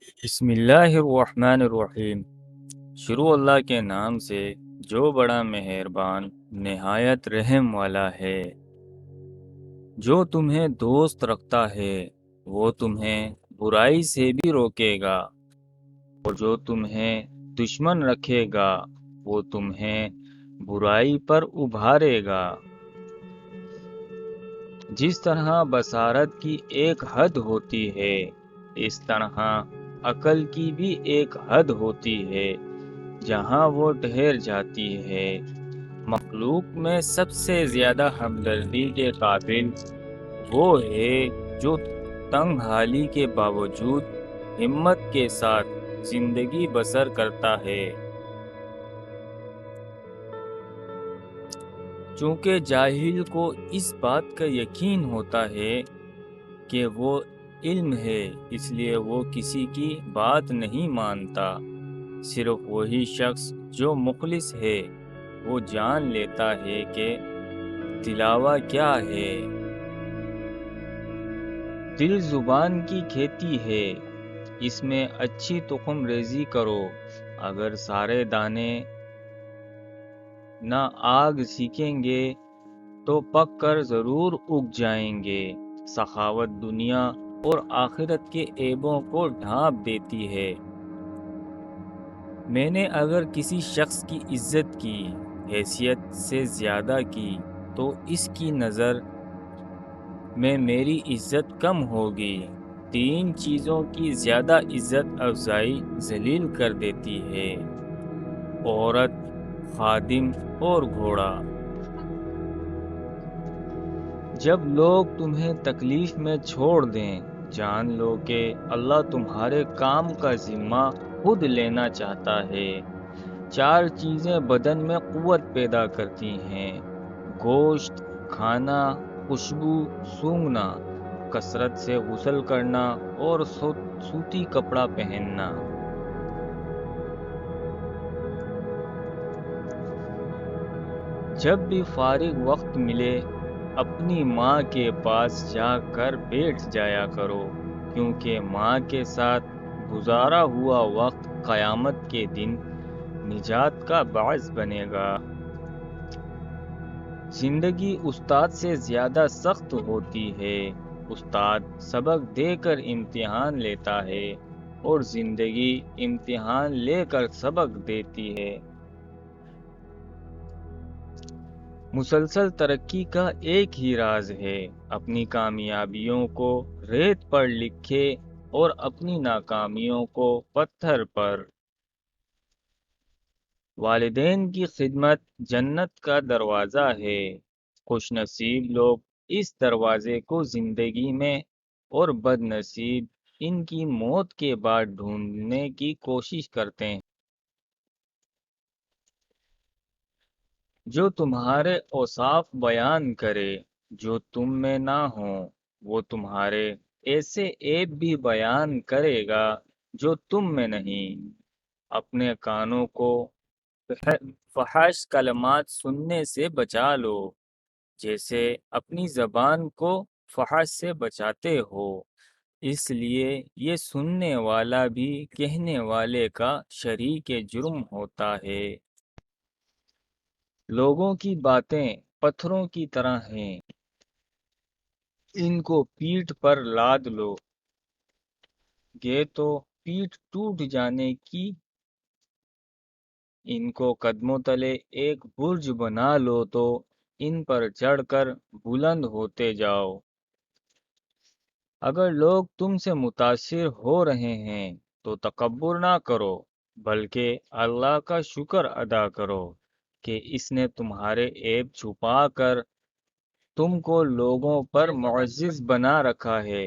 بسم اللہ الرحمن الرحیم۔ شروع اللہ کے نام سے جو بڑا مہربان نہایت رحم والا ہے۔ جو تمہیں دوست رکھتا ہے وہ تمہیں برائی سے بھی روکے گا، اور جو تمہیں دشمن رکھے گا وہ تمہیں برائی پر ابھارے گا۔ جس طرح بصارت کی ایک حد ہوتی ہے، اس طرح عقل کی بھی ایک حد ہوتی ہے جہاں وہ ٹھہر جاتی ہے۔ مخلوق میں سب سے زیادہ ہمدردی کے قابل وہ ہے جو تنگ حالی کے باوجود ہمت کے ساتھ زندگی بسر کرتا ہے۔ چونکہ جاہل کو اس بات کا یقین ہوتا ہے کہ وہ علم ہے، اس لیے وہ کسی کی بات نہیں مانتا۔ صرف وہی شخص جو مخلص ہے وہ جان لیتا ہے کہ دلاوا کیا ہے۔ دل زبان کی کھیتی ہے، اس میں اچھی تخم ریزی کرو۔ اگر سارے دانے نہ آگ سیکھیں گے تو پک کر ضرور اگ جائیں گے۔ سخاوت دنیا اور آخرت کے عیبوں کو ڈھانپ دیتی ہے۔ میں نے اگر کسی شخص کی عزت کی حیثیت سے زیادہ کی تو اس کی نظر میں میری عزت کم ہوگی۔ تین چیزوں کی زیادہ عزت افزائی ذلیل کر دیتی ہے: عورت، خادم اور گھوڑا۔ جب لوگ تمہیں تکلیف میں چھوڑ دیں، جان لو کہ اللہ تمہارے کام کا ذمہ خود لینا چاہتا ہے۔ چار چیزیں بدن میں قوت پیدا کرتی ہیں: گوشت کھانا، خوشبو سونگھنا، کثرت سے غسل کرنا اور سوتی کپڑا پہننا۔ جب بھی فارغ وقت ملے اپنی ماں کے پاس جا کر بیٹھ جایا کرو، کیونکہ ماں کے ساتھ گزارا ہوا وقت قیامت کے دن نجات کا باعث بنے گا۔ زندگی استاد سے زیادہ سخت ہوتی ہے۔ استاد سبق دے کر امتحان لیتا ہے اور زندگی امتحان لے کر سبق دیتی ہے۔ مسلسل ترقی کا ایک ہی راز ہے: اپنی کامیابیوں کو ریت پر لکھے اور اپنی ناکامیوں کو پتھر پر۔ والدین کی خدمت جنت کا دروازہ ہے۔ خوش نصیب لوگ اس دروازے کو زندگی میں، اور بد نصیب ان کی موت کے بعد ڈھونڈنے کی کوشش کرتے ہیں۔ جو تمہارے اوصاف بیان کرے جو تم میں نہ ہوں، وہ تمہارے ایسے عیب بھی بیان کرے گا جو تم میں نہیں۔ اپنے کانوں کو فحش کلمات سننے سے بچا لو، جیسے اپنی زبان کو فحش سے بچاتے ہو، اس لیے یہ سننے والا بھی کہنے والے کا شریک جرم ہوتا ہے۔ لوگوں کی باتیں پتھروں کی طرح ہیں، ان کو پیٹھ پر لاد لو گے تو پیٹھ ٹوٹ جانے کی، ان کو قدموں تلے ایک برج بنا لو تو ان پر چڑھ کر بلند ہوتے جاؤ۔ اگر لوگ تم سے متاثر ہو رہے ہیں تو تکبر نہ کرو، بلکہ اللہ کا شکر ادا کرو کہ اس نے تمہارے عیب چھپا کر تم کو لوگوں پر معزز بنا رکھا ہے۔